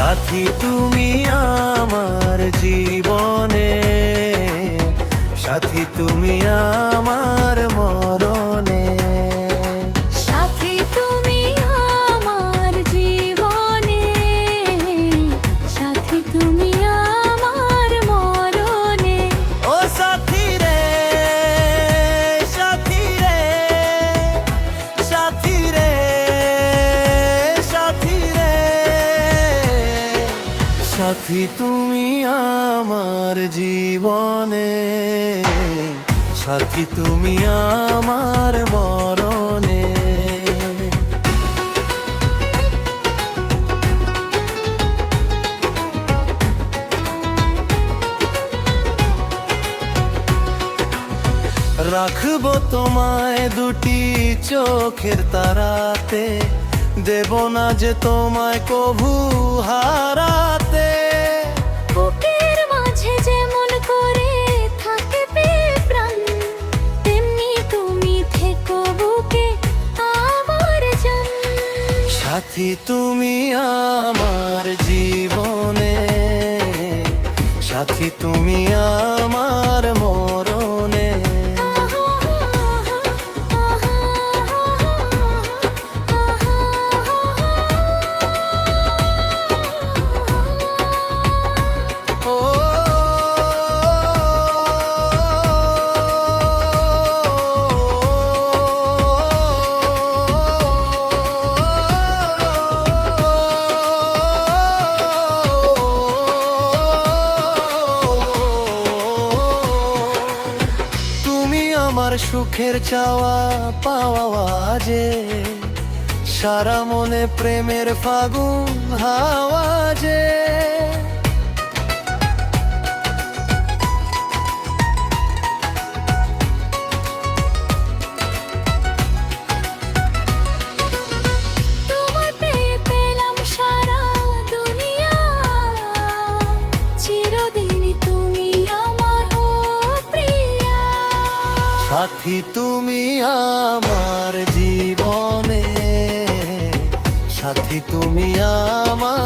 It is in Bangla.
সাথী তুমি আমার জীবনে, সাথী তুমি আমার মরণে। সাথী তুমি আমার জীবনে, সাথী তুমি আমার মরণে। ও সাথী রে, সাথী রে, সাথী রে, সাথী রে, সাথী তুমি আমার জীবনে, সাথী তুমি আমার মরণে। রাখবো তোমায় দুটি চোখের তারাতে, দেব না যে তোমায় কভু হারাতে। বুকের মাঝে যেমন করে থাকে প্রাণ, তেমনি তুমি থেকো বুকে আমার জান। সাথী তুমি আমার জীবনে, সাথী তুমি আমার মরণে। আমার সুখের চাওয়া পাওয়া যে, সারা মনে প্রেমের ফাগুন হাওয়া যে। তোমায় পেয়ে পেলাম সারা দুনিয়া, চিরদিনই তুমি আমার প্রিয়া। সাথী তুমি আমার জীবনে, সাথী তুমি আমার